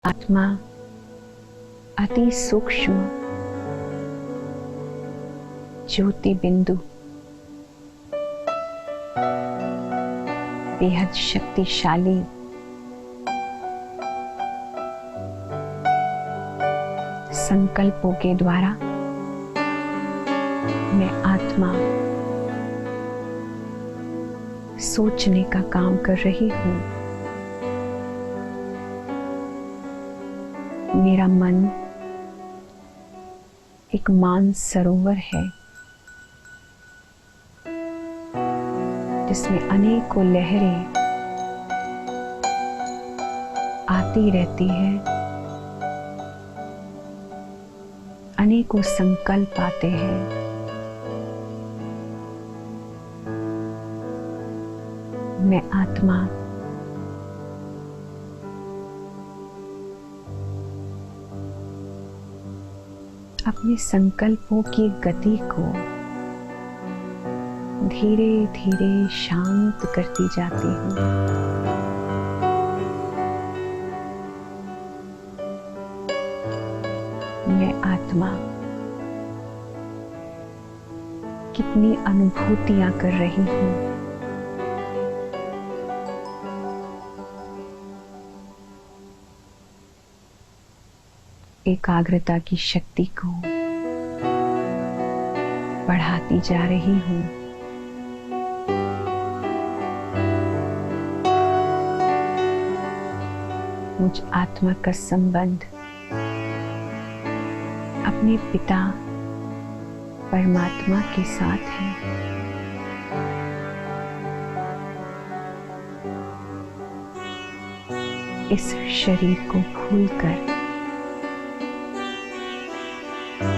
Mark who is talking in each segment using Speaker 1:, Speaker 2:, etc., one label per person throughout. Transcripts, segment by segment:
Speaker 1: आत्मा अति सूक्ष्म ज्योति बिंदु बेहद शक्तिशाली संकल्पों के द्वारा मैं आत्मा सोचने का काम कर रही हूँ। मेरा मन एक मान सरोवर है जिसमें अनेकों लहरें आती रहती है, अनेकों संकल्प आते हैं। मैं आत्मा अपने संकल्पों की गति को धीरे धीरे शांत करती जाती हूँ। मैं आत्मा कितनी अनुभूतियां कर रही हूँ। एकाग्रता की शक्ति को बढ़ाती जा रही हूँ। मुझ आत्मा का संबंध अपने पिता परमात्मा के साथ है। इस शरीर को भूलकर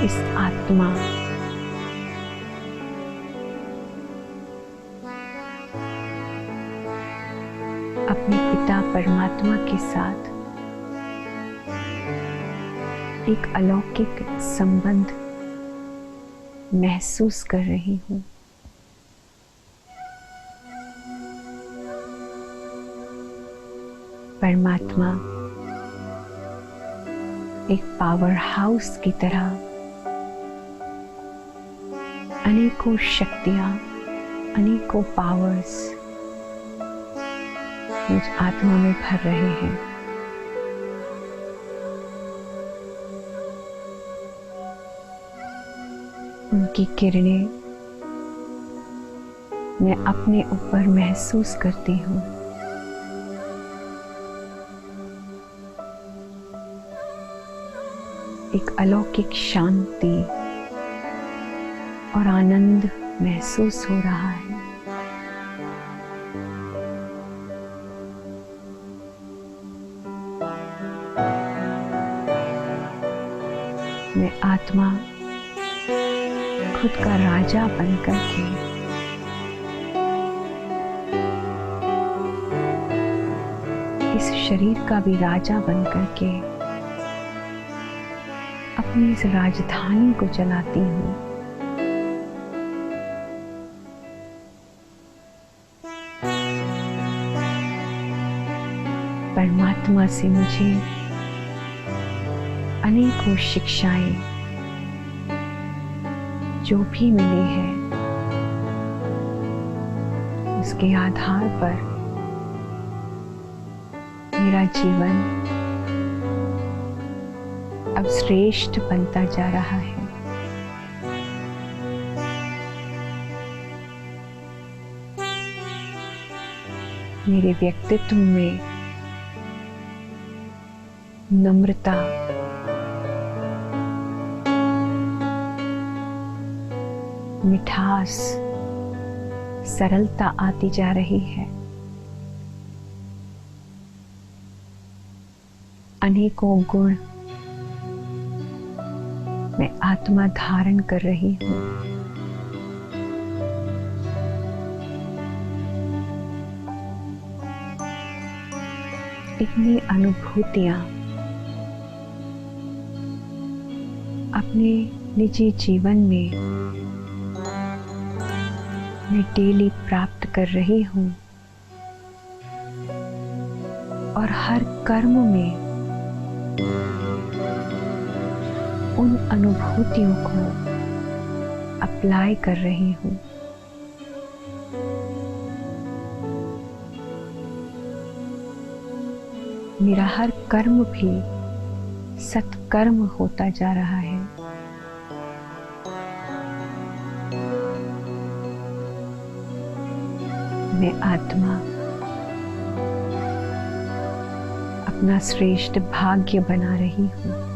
Speaker 1: इस आत्मा अपने पिता परमात्मा के साथ एक अलौकिक संबंध महसूस कर रही हूँ। परमात्मा एक पावर हाउस की तरह अनेकों शक्तियां, अनेकों पावर्स मुझ आत्मा में भर रहे हैं। उनकी किरणें मैं अपने ऊपर महसूस करती हूँ। एक अलौकिक शांति और आनंद महसूस हो रहा है। मैं आत्मा खुद का राजा बनकर के इस शरीर का भी राजा बनकर के अपनी इस राजधानी को चलाती हूँ। परमात्मा से मुझे अनेकों शिक्षाएं जो भी मिली है, उसके आधार पर मेरा जीवन अब श्रेष्ठ बनता जा रहा है। मेरे व्यक्तित्व में नम्रता, मिठास, सरलता आती जा रही है। अनेकों गुण मैं आत्मा धारण कर रही हूँ। इतनी अनुभूतियां अपने निजी जीवन में मैं डेली प्राप्त कर रही हूँ और हर कर्म में उन अनुभूतियों को अप्लाई कर रही हूँ। मेरा हर कर्म भी सत्कर्म होता जा रहा है। मैं आत्मा अपना श्रेष्ठ भाग्य बना रही हूँ।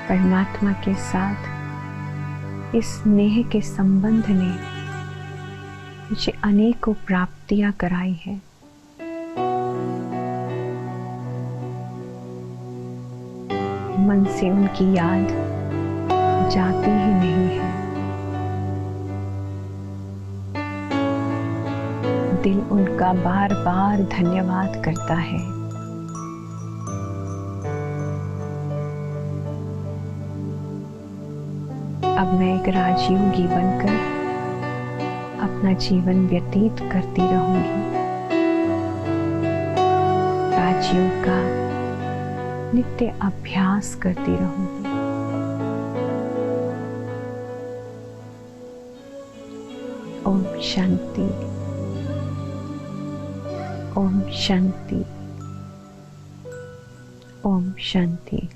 Speaker 1: परमात्मा के साथ इस स्नेह के संबंध ने मुझे अनेकों प्राप्तियां कराई है। मन से उनकी याद जाती ही नहीं है। दिल उनका बार बार धन्यवाद करता है। अब मैं एक राजयोगी बनकर अपना जीवन व्यतीत करती रहूंगी। राजयोग का नित्य अभ्यास करती रहूंगी। ओम शांति, ओम शांति, ओम शांति।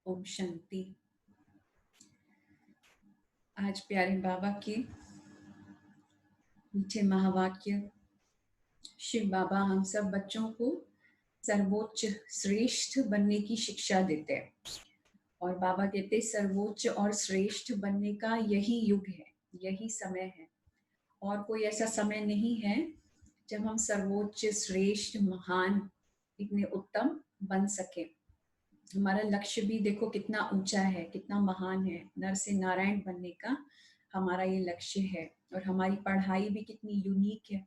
Speaker 2: ओम शांति। आज प्यारे बाबा के मीठे महावाक्य। शिव बाबा हम सब बच्चों को सर्वोच्च श्रेष्ठ बनने की शिक्षा देते हैं और बाबा कहते सर्वोच्च और श्रेष्ठ बनने का यही युग है, यही समय है और कोई ऐसा समय नहीं है जब हम सर्वोच्च श्रेष्ठ महान इतने उत्तम बन सके। हमारा लक्ष्य भी देखो कितना ऊंचा है, कितना महान है। नर से नारायण बनने का हमारा ये लक्ष्य है और हमारी पढ़ाई भी कितनी यूनिक है।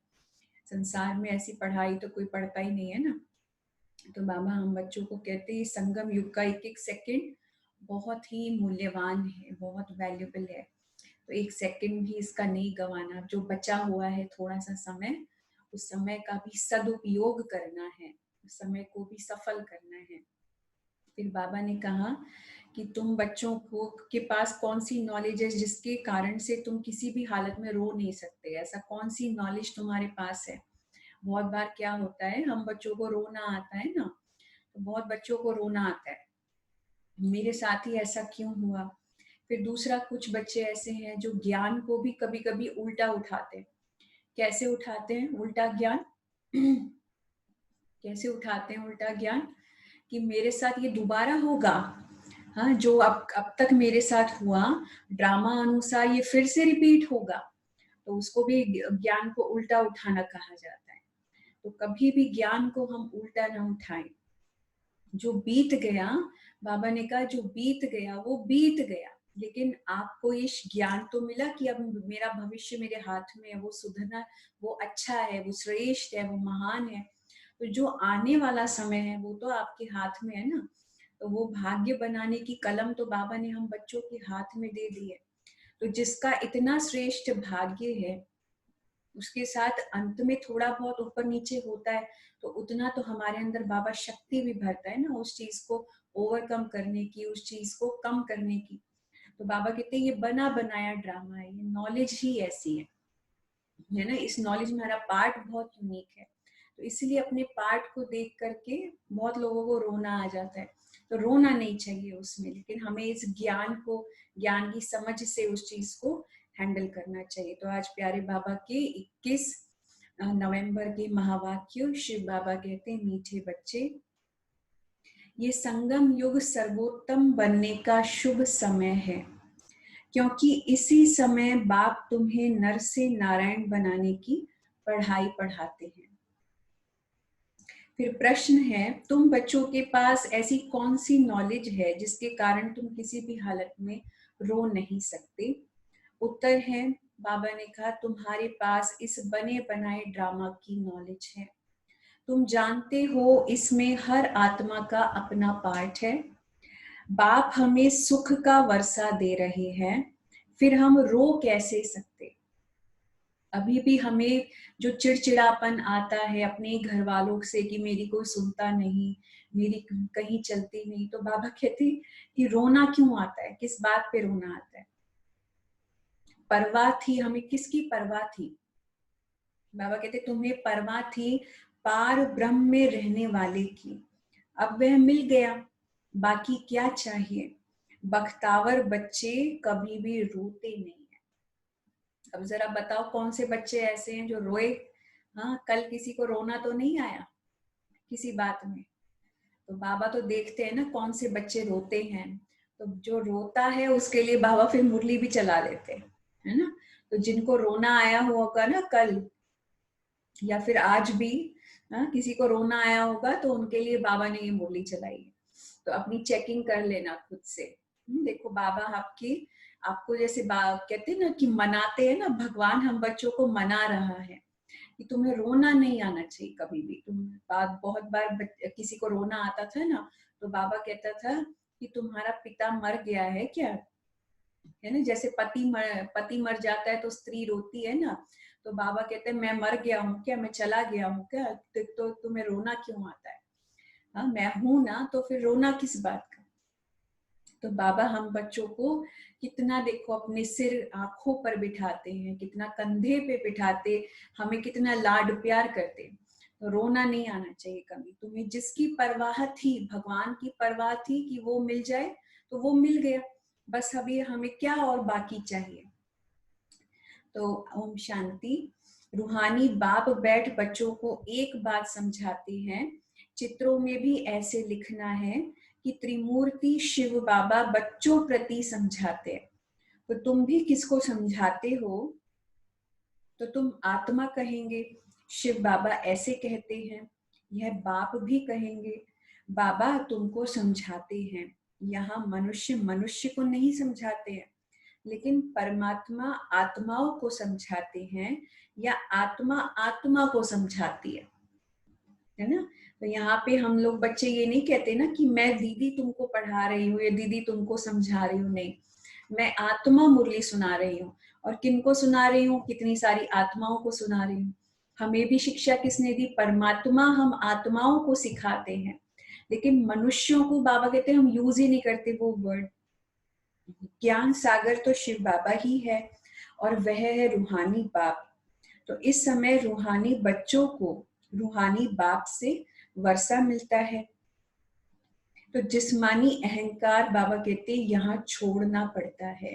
Speaker 2: संसार में ऐसी पढ़ाई तो कोई पढ़ता ही नहीं है ना। तो बाबा हम बच्चों को कहते हैं संगम युग का एक एक सेकंड बहुत ही मूल्यवान है, बहुत वैल्यूबल है। तो एक सेकंड भी इसका नहीं गंवाना। जो बचा हुआ है थोड़ा सा समय, उस समय का भी सदुपयोग करना है, उस समय को भी सफल करना है। फिर बाबा ने कहा कि तुम बच्चों को के पास कौन सी नॉलेज है जिसके कारण से तुम किसी भी हालत में रो नहीं सकते। ऐसा कौन सी नॉलेज तुम्हारे पास है। बहुत बार क्या होता है, हम बच्चों को रोना आता है ना, तो बहुत बच्चों को रोना आता है, मेरे साथ ही ऐसा क्यों हुआ। फिर दूसरा, कुछ बच्चे ऐसे हैं जो ज्ञान को भी कभी कभी उल्टा उठाते हैं। कैसे उठाते हैं उल्टा ज्ञान? कैसे उठाते हैं उल्टा ज्ञान कि मेरे साथ ये दोबारा होगा। हाँ, जो अब तक मेरे साथ हुआ ड्रामा अनुसार ये फिर से रिपीट होगा। तो उसको भी ज्ञान को उल्टा उठाना कहा जाता है। तो कभी भी ज्ञान को हम उल्टा ना उठाएं। जो बीत गया, बाबा ने कहा जो बीत गया वो बीत गया, लेकिन आपको ये ज्ञान तो मिला कि अब मेरा भविष्य मेरे हाथ में है, वो सुधरना, वो अच्छा है, वो श्रेष्ठ है, वो महान है। तो जो आने वाला समय है वो तो आपके हाथ में है ना। तो वो भाग्य बनाने की कलम तो बाबा ने हम बच्चों के हाथ में दे दी है। तो जिसका इतना श्रेष्ठ भाग्य है, उसके साथ अंत में थोड़ा बहुत ऊपर नीचे होता है, तो उतना तो हमारे अंदर बाबा शक्ति भी भरता है ना, उस चीज को ओवरकम करने की, उस चीज को कम करने की। तो बाबा कहते हैं ये बना बनाया ड्रामा है, ये नॉलेज ही ऐसी है ना, इस नॉलेज में हमारा पार्ट बहुत यूनिक है। तो इसलिए अपने पार्ट को देख करके बहुत लोगों को रोना आ जाता है, तो रोना नहीं चाहिए उसमें, लेकिन हमें इस ज्ञान को, ज्ञान की समझ से उस चीज को हैंडल करना चाहिए। तो आज प्यारे बाबा के 21 नवंबर के महावाक्य, शिव बाबा कहते हैं, मीठे बच्चे, ये संगम युग सर्वोत्तम बनने का शुभ समय है, क्योंकि इसी समय बाप तुम्हें नर से नारायण बनाने की पढ़ाई पढ़ाते हैं। फिर प्रश्न है, तुम बच्चों के पास ऐसी कौन सी नॉलेज है जिसके कारण तुम किसी भी हालत में रो नहीं सकते? उत्तर है, बाबा ने कहा, तुम्हारे पास इस बने बनाए ड्रामा की नॉलेज है। तुम जानते हो इसमें हर आत्मा का अपना पार्ट है। बाप हमें सुख का वर्षा दे रहे हैं, फिर हम रो कैसे सकते? अभी भी हमें जो चिड़चिड़ापन आता है अपने घर वालों से कि मेरी कोई सुनता नहीं, मेरी कहीं चलती नहीं, तो बाबा कहते कि रोना क्यों आता है, किस बात पे रोना आता है? परवाह थी, हमें किसकी परवाह थी? बाबा कहते तुम्हें परवाह थी पार ब्रह्म में रहने वाले की, अब वह मिल गया, बाकी क्या चाहिए? बख्तावर बच्चे कभी भी रोते नहीं है। अब जरा बताओ कौन से बच्चे ऐसे हैं जो रोए? हाँ, कल किसी को रोना तो नहीं आया किसी बात में? तो बाबा तो देखते हैं ना कौन से बच्चे रोते हैं, तो जो रोता है उसके लिए बाबा फिर मुरली भी चला लेते हैं, है ना। तो जिनको रोना आया होगा ना कल या फिर आज भी, किसी को रोना आया होगा तो उनके लिए बाबा ने ये मुरली चलाई है। तो अपनी चेकिंग कर लेना खुद से। देखो बाबा आपको जैसे कहते हैं ना कि मनाते हैं ना, भगवान हम बच्चों को मना रहा है कि तुम्हें रोना नहीं आना चाहिए कभी भी। बहुत बार किसी को रोना आता था ना, तो बाबा कहता था कि तुम्हारा पिता मर गया है क्या, है ना। जैसे पति मर जाता है तो स्त्री रोती है ना, तो बाबा कहते हैं मैं मर गया हूँ क्या, मैं चला गया हूँ क्या, तो तुम्हें रोना क्यों आता है? हाँ, मैं हूं ना, तो फिर रोना किस बात का? तो बाबा हम बच्चों को कितना, देखो, अपने सिर आंखों पर बिठाते हैं, कितना कंधे पे बिठाते, हमें कितना लाड प्यार करते। तो रोना नहीं आना चाहिए कभी। तुम्हें जिसकी परवाह थी, भगवान की परवाह थी कि वो मिल जाए, तो वो मिल गया, बस अभी हमें क्या और बाकी चाहिए। तो ओम शांति। रूहानी बाप बैठ बच्चों को एक बात समझाते हैं, चित्रों में भी ऐसे लिखना है कि त्रिमूर्ति शिव बाबा बच्चों प्रति समझाते हैं। तो तुम भी किसको समझाते हो? तो तुम आत्मा कहेंगे, शिव बाबा ऐसे कहते हैं, यह बाप भी कहेंगे, बाबा तुमको समझाते हैं। यहाँ मनुष्य मनुष्य को नहीं समझाते हैं, लेकिन परमात्मा आत्माओं को समझाते हैं, या आत्मा आत्मा को समझाती है ना। तो यहाँ पे हम लोग बच्चे ये नहीं कहते ना कि मैं दीदी तुमको पढ़ा रही हूँ या दीदी तुमको समझा रही हूँ, नहीं, मैं आत्मा मुरली सुना रही हूँ। और किनको सुना रही हूँ? कितनी सारी आत्माओं को सुना रही हूँ। हमें भी शिक्षा किसने दी? परमात्मा हम आत्माओं को सिखाते हैं, लेकिन मनुष्यों को बाबा कहते हैं हम यूज ही नहीं करते वो वर्ड। ज्ञान सागर तो शिव बाबा ही है, और वह है रूहानी बाप। तो इस समय रूहानी बच्चों को रूहानी बाप से वर्षा मिलता है। तो जिस्मानी अहंकार बाबा कहते हैं यहाँ छोड़ना पड़ता है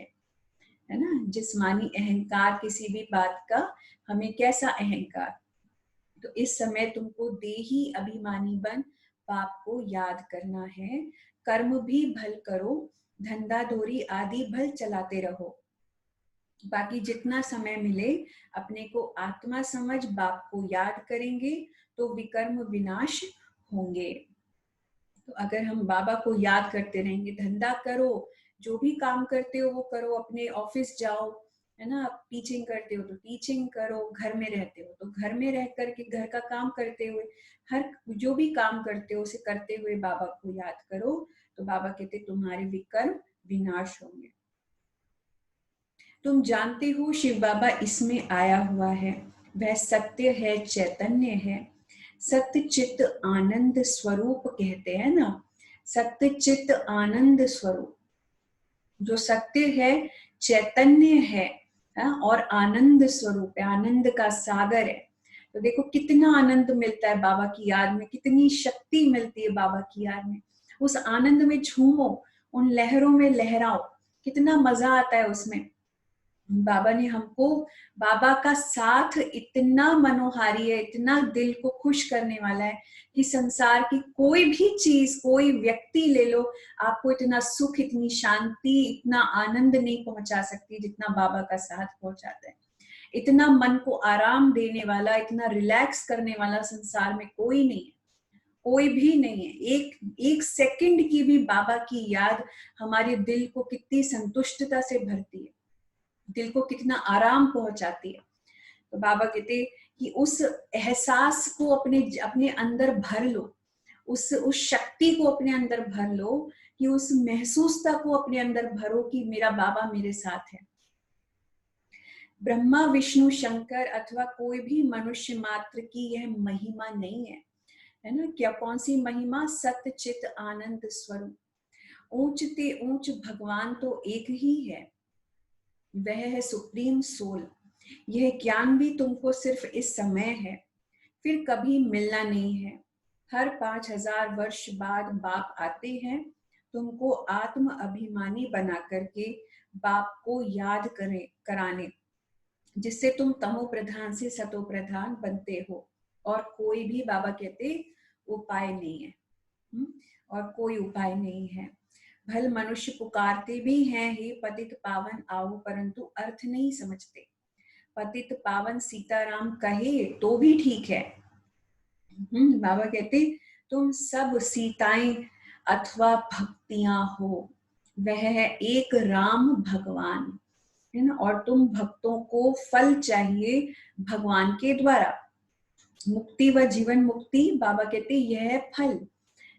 Speaker 2: ना। जिस्मानी अहंकार किसी भी बात का, हमें कैसा अहंकार? तो इस समय तुमको देही अभिमानी बन बाप को याद करना है। कर्म भी भल करो, धंधा धोरी आदि भल चलाते रहो। बाकी जितना समय मिले अपने को आत्मा समझ बाप को याद करेंगे तो विकर्म विनाश होंगे। तो अगर हम बाबा को याद करते रहेंगे, धंधा करो, जो भी काम करते हो वो करो, अपने ऑफिस जाओ, है ना, टीचिंग करते हो तो टीचिंग करो, घर में रहते हो तो घर में रह करके घर का काम करते हुए, हर जो भी काम करते हो उसे करते हुए बाबा को याद करो, तो बाबा कहते तुम्हारे विकर्म विनाश होंगे। तुम जानते हो शिव बाबा इसमें आया हुआ है, वह सत्य है, चैतन्य है, सत्य चित्त आनंद स्वरूप कहते हैं ना, सत्य चित्त आनंद स्वरूप, जो सत्य है, चैतन्य है, और आनंद स्वरूप है, आनंद का सागर है। तो देखो कितना आनंद मिलता है बाबा की याद में, कितनी शक्ति मिलती है बाबा की याद में। उस आनंद में झूमो, उन लहरों में लहराओ, कितना मजा आता है उसमें। बाबा ने हमको, बाबा का साथ इतना मनोहारी है, इतना दिल को खुश करने वाला है कि संसार की कोई भी चीज, कोई व्यक्ति ले लो, आपको इतना सुख, इतनी शांति, इतना आनंद नहीं पहुंचा सकती जितना बाबा का साथ पहुंचाता है। इतना मन को आराम देने वाला, इतना रिलैक्स करने वाला संसार में कोई नहीं है, कोई भी नहीं है। एक एक सेकंड की भी बाबा की याद हमारे दिल को कितनी संतुष्टता से भरती है, दिल को कितना आराम पहुंचाती है। तो बाबा कहते कि उस एहसास को अपने अपने अंदर भर लो, उस शक्ति को अपने अंदर भर लो, कि उस महसूसता को अपने अंदर भरो कि मेरा बाबा मेरे साथ है। ब्रह्मा विष्णु शंकर अथवा कोई भी मनुष्य मात्र की यह महिमा नहीं है ना। क्या कौन सी महिमा? सत्य चित आनंद स्वरूप। ऊंचते ऊंच भगवान तो एक ही है, वह है सुप्रीम सोल। यह ज्ञान भी तुमको सिर्फ इस समय है, फिर कभी मिलना नहीं है। हर 5000 वर्ष बाद बाप आते हैं तुमको आत्म अभिमानी बना करके बाप को याद कराने, जिससे तुम तमो प्रधान से सतो प्रधान बनते हो। और कोई भी बाबा कहते उपाय नहीं है, और कोई उपाय नहीं है। भल मनुष्य पुकारते भी हैं, हे पतित पावन आओ, परंतु अर्थ नहीं समझते। पतित पावन सीताराम कहे तो भी ठीक है। बाबा कहते तुम सब सीताएं अथवा भक्तियां हो, वह है एक राम भगवान, है ना। और तुम भक्तों को फल चाहिए भगवान के द्वारा, मुक्ति व जीवन मुक्ति। बाबा कहते यह है फल,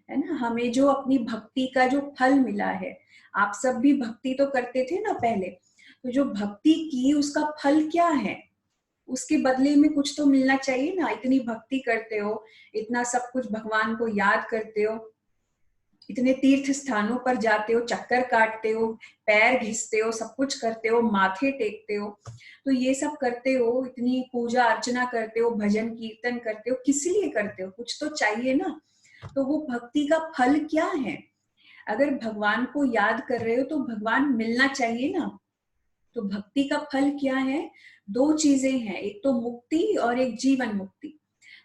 Speaker 2: है ना। हमें जो अपनी भक्ति का जो फल मिला है, आप सब भी भक्ति तो करते थे ना पहले, तो जो भक्ति की उसका फल क्या है? उसके बदले में कुछ तो मिलना चाहिए ना। इतनी भक्ति करते हो, इतना सब कुछ भगवान को याद करते हो, इतने तीर्थ स्थानों पर जाते हो, चक्कर काटते हो, पैर घिसते हो, सब कुछ करते हो, माथे टेकते हो, तो ये सब करते हो, इतनी पूजा अर्चना करते हो, भजन कीर्तन करते हो, किस लिए करते हो? कुछ तो चाहिए ना। तो वो भक्ति का फल क्या है? अगर भगवान को याद कर रहे हो तो भगवान मिलना चाहिए ना। तो भक्ति का फल क्या है? दो चीजें हैं, एक तो मुक्ति और एक जीवन मुक्ति।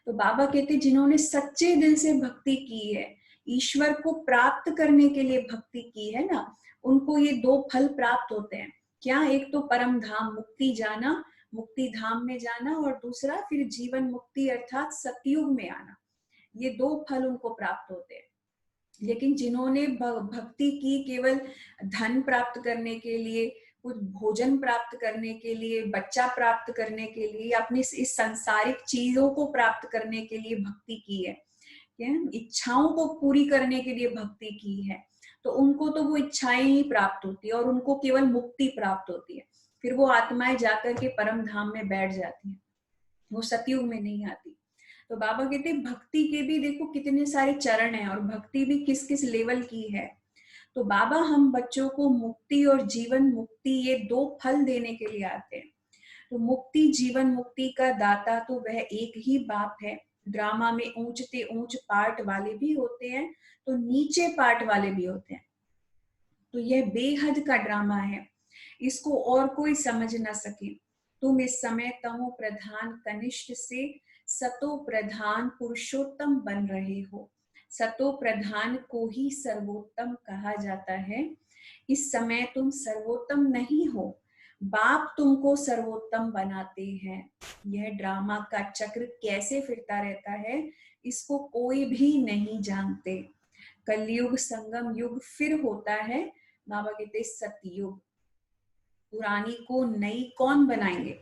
Speaker 2: तो बाबा कहते जिन्होंने सच्चे दिल से भक्ति की है, ईश्वर को प्राप्त करने के लिए भक्ति की है ना, उनको ये दो फल प्राप्त होते हैं। क्या? एक तो परम धाम मुक्ति जाना, मुक्ति धाम में जाना, और दूसरा फिर जीवन मुक्ति अर्थात सतयुग में आना। ये दो फल उनको प्राप्त होते हैं। लेकिन जिन्होंने भक्ति की केवल धन प्राप्त करने के लिए, कुछ भोजन प्राप्त करने के लिए, बच्चा प्राप्त करने के लिए, अपनी इस सांसारिक चीजों को प्राप्त करने के लिए भक्ति की है, इच्छाओं को पूरी करने के लिए भक्ति की है, तो उनको तो वो इच्छाएं ही प्राप्त होती है और उनको केवल मुक्ति प्राप्त होती है। फिर वो आत्माएं जाकर के परम धाम में बैठ जाती हैं, वो सतयुग में नहीं आती। तो बाबा कहते भक्ति के भी देखो कितने सारे चरण हैं, और भक्ति भी किस किस लेवल की है। तो बाबा हम बच्चों को मुक्ति और जीवन मुक्ति ये दो फल देने के लिए आते हैं। तो मुक्ति जीवन मुक्ति का दाता तो वह एक ही बाप है। ड्रामा में ऊंचते ऊंच पार्ट वाले भी होते हैं, तो नीचे पार्ट वाले भी होते हैं। तो यह बेहद का ड्रामा है, इसको और कोई समझ ना सके। तुम इस समय तमो प्रधान कनिष्ठ से सतो प्रधान पुरुषोत्तम बन रहे हो। सतो प्रधान को ही सर्वोत्तम कहा जाता है। इस समय तुम सर्वोत्तम नहीं हो, बाप तुमको सर्वोत्तम बनाते हैं। यह ड्रामा का चक्र कैसे फिरता रहता है, इसको कोई भी नहीं जानते। कलयुग संगम युग फिर होता है, बाबा कहते सतयुग। पुरानी को नई कौन बनाएंगे?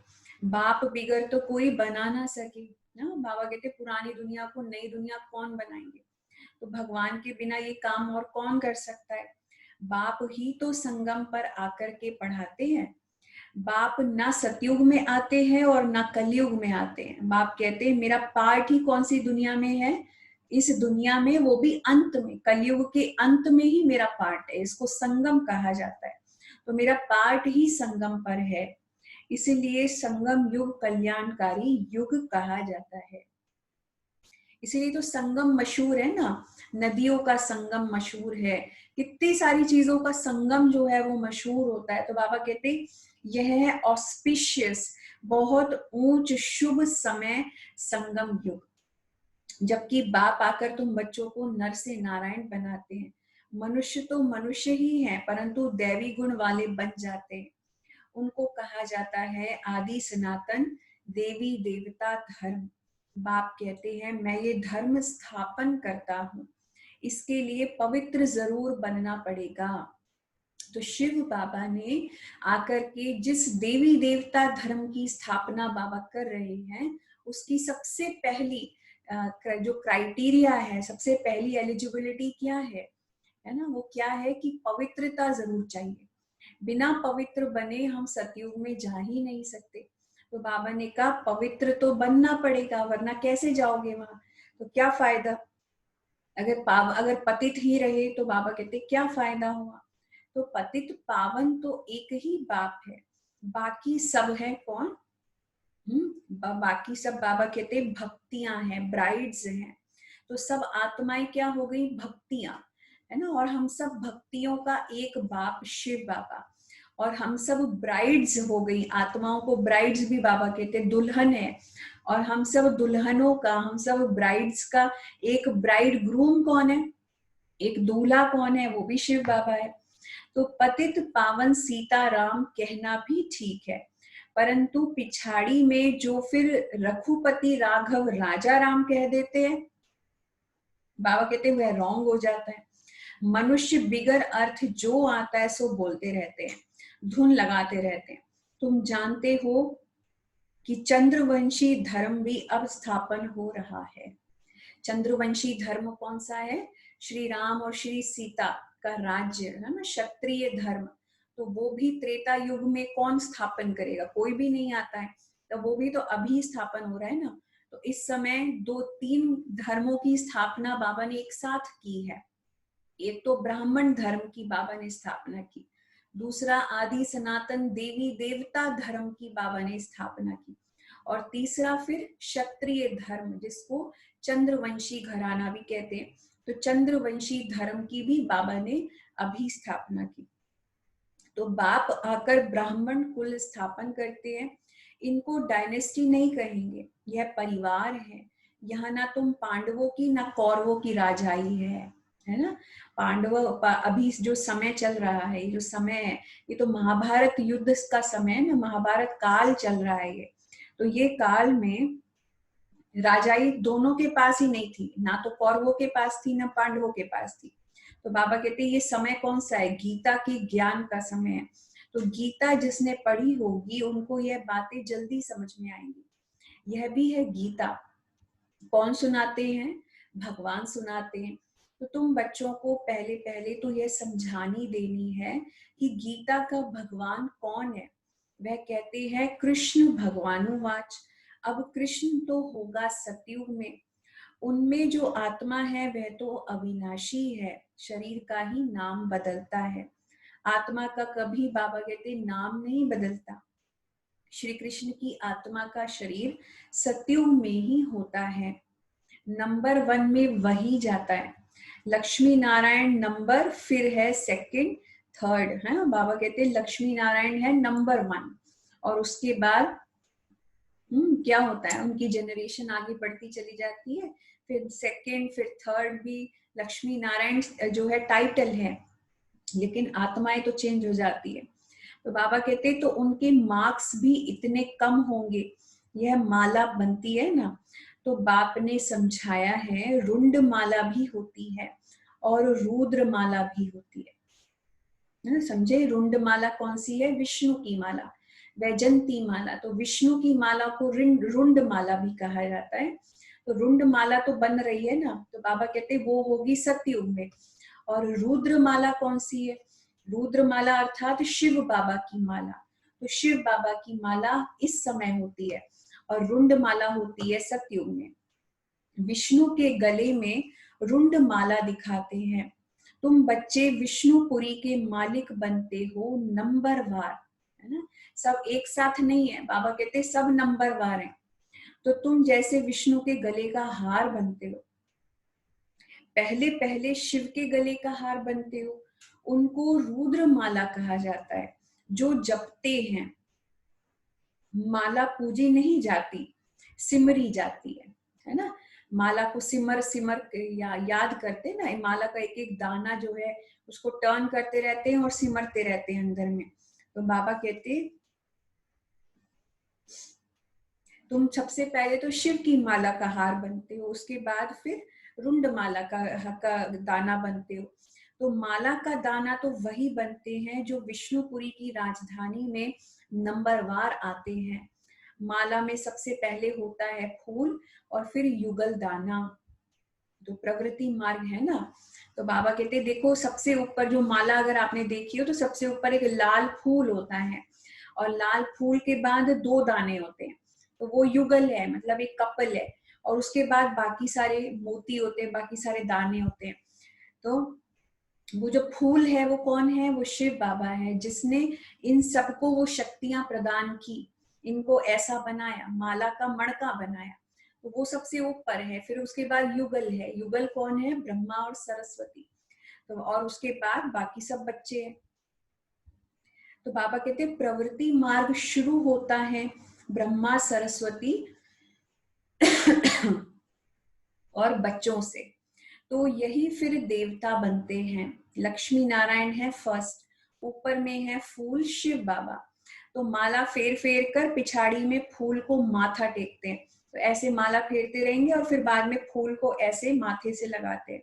Speaker 2: बाप बिगर तो कोई बना ना सके ना। बाबा कहते पुरानी दुनिया को नई दुनिया कौन बनाएंगे? तो भगवान के बिना ये काम और कौन कर सकता है? बाप ही तो संगम पर आकर के पढ़ाते हैं। बाप ना सतयुग में आते हैं और ना कलयुग में आते हैं। बाप कहते हैं मेरा पार्ट ही कौन सी दुनिया में है, इस दुनिया में, वो भी अंत में, कलयुग के अंत में ही मेरा पार्ट है। इसको संगम कहा जाता है। तो मेरा पार्ट ही संगम पर है, इसीलिए संगम युग कल्याणकारी युग कहा जाता है। इसीलिए तो संगम मशहूर है ना, नदियों का संगम मशहूर है, कितनी सारी चीजों का संगम जो है वो मशहूर होता है। तो बाबा कहते यह है ऑस्पिशियस, बहुत ऊंच शुभ समय, संगम युग। जबकि बाप आकर तुम बच्चों को नर से नारायण बनाते हैं। मनुष्य तो मनुष्य ही है, परंतु दैवी गुण वाले बन जाते हैं। उनको कहा जाता है आदि सनातन देवी देवता धर्म। बाप कहते हैं मैं ये धर्म स्थापन करता हूँ, इसके लिए पवित्र जरूर बनना पड़ेगा। तो शिव बाबा ने आकर के जिस देवी देवता धर्म की स्थापना बाबा कर रहे हैं, उसकी सबसे पहली जो क्राइटेरिया है, सबसे पहली एलिजिबिलिटी क्या है ना, वो क्या है कि पवित्रता जरूर चाहिए। बिना पवित्र बने हम सतयुग में जा ही नहीं सकते। तो बाबा ने कहा पवित्र तो बनना पड़ेगा, वरना कैसे जाओगे वहां। तो क्या फायदा, अगर पतित ही रहे तो बाबा कहते क्या फायदा हुआ। तो पतित पावन तो एक ही बाप है, बाकी सब है कौन, बाकी सब बाबा कहते भक्तियां हैं, ब्राइड्स हैं। तो सब आत्माएं क्या हो गई, भक्तियां, है ना। और हम सब भक्तियों का एक बाप शिव बाबा, और हम सब ब्राइड्स हो गई। आत्माओं को ब्राइड्स भी बाबा कहते, दुल्हन है। और हम सब दुल्हनों का, हम सब ब्राइड्स का एक ब्राइड ग्रूम कौन है, एक दूल्हा कौन है, वो भी शिव बाबा है। तो पतित पावन सीताराम कहना भी ठीक है, परंतु पिछाड़ी में जो फिर रघुपति राघव राजा राम कह देते हैं, बाबा कहते हैं वह रॉन्ग हो जाता है। मनुष्य बिगर अर्थ जो आता है सो बोलते रहते हैं, धुन लगाते रहते हैं। तुम जानते हो कि चंद्रवंशी धर्म भी अब स्थापन हो रहा है। चंद्रवंशी धर्म कौन सा है, श्री राम और श्री सीता का राज्य है ना, क्षत्रिय धर्म। तो वो भी त्रेता युग में कौन स्थापन करेगा, कोई भी नहीं आता है। तो वो भी तो अभी स्थापन हो रहा है ना। तो इस समय 2-3 धर्मों की स्थापना बाबा ने एक साथ की है। एक तो ब्राह्मण धर्म की बाबा ने स्थापना की, दूसरा आदि सनातन देवी देवता धर्म की बाबा ने स्थापना की, और तीसरा फिर क्षत्रिय धर्म, जिसको चंद्रवंशी घराना भी कहते हैं। तो चंद्रवंशी धर्म की भी बाबा ने अभी स्थापना की। तो बाप आकर ब्राह्मण कुल स्थापन करते हैं। इनको डायनेस्टी नहीं कहेंगे, यह परिवार है। यहाँ ना तुम पांडवों की ना कौरवों की राजाई है ना। अभी जो समय चल रहा है, ये जो समय है, ये तो महाभारत युद्ध का समय है ना, महाभारत काल चल रहा है ये। तो ये काल में राजाई दोनों के पास ही नहीं थी, ना तो कौरवों के पास थी ना पांडवों के पास थी। तो बाबा कहते हैं ये समय कौन सा है, गीता के ज्ञान का समय है। तो गीता जिसने पढ़ी होगी उनको यह बातें जल्दी समझ में आएंगी। यह भी है गीता। कौन सुनाते हैं, भगवान सुनाते हैं। तो तुम बच्चों को पहले पहले तो यह समझानी देनी है कि गीता का भगवान कौन है। वह कहते हैं कृष्ण भगवानुवाच। अब कृष्ण तो होगा सतयुग में, उनमें जो आत्मा है वह तो अविनाशी है, शरीर का ही नाम बदलता है। आत्मा का कभी बाबा कहते नाम नहीं बदलता। श्री कृष्ण की आत्मा का शरीर सतयुग में ही होता है, नंबर 1 में वही जाता है। लक्ष्मी नारायण नंबर फिर है सेकंड थर्ड, है बाबा कहते हैं लक्ष्मी नारायण है नंबर 1, और उसके बाद क्या होता है, उनकी जनरेशन आगे बढ़ती चली जाती है। फिर सेकंड फिर थर्ड भी लक्ष्मी नारायण जो है टाइटल है, लेकिन आत्माएं तो चेंज हो जाती है। तो बाबा कहते तो उनके मार्क्स भी इतने कम होंगे। यह माला बनती है ना, तो बाप ने समझाया है रुंड माला भी होती है और रुद्र माला भी होती है। समझे, रुंड माला कौन सी है, विष्णु की माला, वैजंती माला। तो विष्णु की माला को रुंड माला भी कहा जाता है। तो रुंड माला तो बन रही है ना, तो बाबा कहते वो होगी सतयुग में। और रुद्र माला कौन सी है, रुद्र माला अर्थात शिव बाबा की माला, तो शिव बाबा की माला इस समय होती है और रुंड माला होती है सतयुग में। विष्णु के गले में रुंड माला दिखाते हैं। तुम बच्चे विष्णुपुरी के मालिक बनते हो नंबरवार, है ना। सब एक साथ नहीं है, बाबा कहते सब नंबरवार हैं। तो तुम जैसे विष्णु के गले का हार बनते हो, पहले पहले शिव के गले का हार बनते हो। उनको रुद्र माला कहा जाता है, जो जपते हैं। माला पूजी नहीं जाती, सिमरी जाती है ना। माला को सिमर सिमर याद करते हैं ना, माला का एक एक दाना जो है उसको टर्न करते रहते हैं और सिमरते रहते हैं अंदर में। तो बाबा कहते तुम सबसे पहले तो शिव की माला का हार बनते हो, उसके बाद फिर रुंड माला का दाना बनते हो। तो माला का दाना तो वही बनते हैं जो विष्णुपुरी की राजधानी में नंबरवार आते हैं। माला में सबसे पहले होता है फूल और फिर युगल दाना। तो प्रवृत्ति मार्ग है ना। तो बाबा कहते देखो सबसे ऊपर जो माला अगर आपने देखी हो तो सबसे ऊपर एक लाल फूल होता है और लाल फूल के बाद 2 दाने होते हैं, तो वो युगल है, मतलब एक कपल है। और उसके बाद बाकी सारे मोती होते हैं, बाकी सारे दाने होते हैं। तो वो जो फूल है वो कौन है? वो शिव बाबा है, जिसने इन सबको वो शक्तियां प्रदान की, इनको ऐसा बनाया, माला का मणका बनाया। तो वो सबसे ऊपर है। फिर उसके बाद युगल है। युगल कौन है? ब्रह्मा और सरस्वती। तो और उसके बाद बाकी सब बच्चे हैं। तो बाबा कहते हैं प्रवृत्ति मार्ग शुरू होता है ब्रह्मा सरस्वती और बच्चों से। तो यही फिर देवता बनते हैं। लक्ष्मी नारायण है फर्स्ट, ऊपर में है फूल शिव बाबा। तो माला फेर फेर कर पिछाड़ी में फूल को माथा टेकते हैं। तो ऐसे माला फेरते रहेंगे और फिर बाद में फूल को ऐसे माथे से लगाते हैं।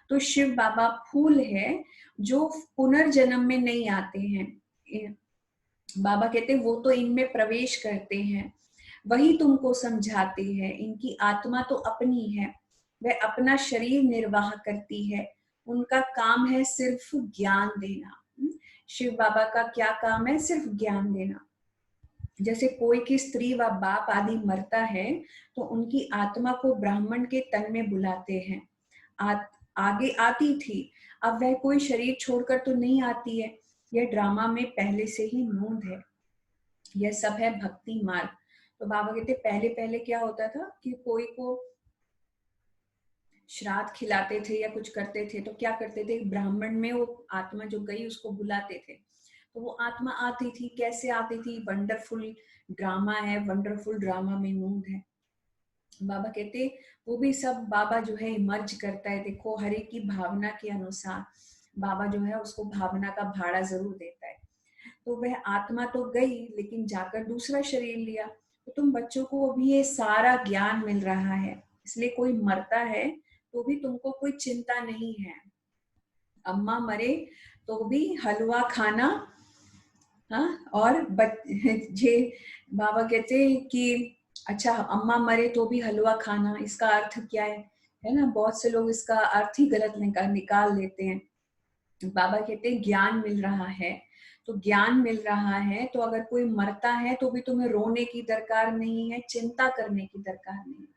Speaker 2: तो शिव बाबा फूल है जो पुनर्जन्म में नहीं आते हैं। बाबा कहते वो तो इनमें प्रवेश करते हैं, वही तुमको समझाते हैं। इनकी आत्मा तो अपनी है, वह अपना शरीर निर्वाह करती है। उनका काम है सिर्फ ज्ञान देना। शिव बाबा का क्या काम है? सिर्फ ज्ञान देना। जैसे कोई की स्त्री व बाप आदि मरता है तो उनकी आत्मा को ब्राह्मण के तन में बुलाते हैं। आगे आती थी, अब वह कोई शरीर छोड़कर तो नहीं आती है। यह ड्रामा में पहले से ही नोंद है। यह सब है भक्ति मार्ग। तो बाबा कहते पहले पहले क्या होता था कि कोई को श्राद्ध खिलाते थे या कुछ करते थे तो क्या करते थे, ब्राह्मण में वो आत्मा जो गई उसको बुलाते थे। तो वो आत्मा आती थी, कैसे आती थी? वंडरफुल ड्रामा है, वंडरफुल ड्रामा में नोंद है। बाबा कहते वो भी सब बाबा जो है मर्ज करता है। देखो हर एक की भावना के अनुसार बाबा जो है उसको भावना का भाड़ा जरूर देता है। तो वह आत्मा तो गई लेकिन जाकर दूसरा शरीर लिया। तो तुम बच्चों को अभी ये सारा ज्ञान मिल रहा है, इसलिए कोई मरता है तो भी तुमको कोई चिंता नहीं है। अम्मा मरे तो भी हलवा खाना। हाँ, और जे बाबा कहते हैं कि अच्छा अम्मा मरे तो भी हलवा खाना, इसका अर्थ क्या है ना। बहुत से लोग इसका अर्थ ही गलत निकाल लेते हैं। बाबा कहते हैं ज्ञान मिल रहा है, तो ज्ञान मिल रहा है तो अगर कोई मरता है तो भी तुम्हें रोने की दरकार नहीं है, चिंता करने की दरकार नहीं है।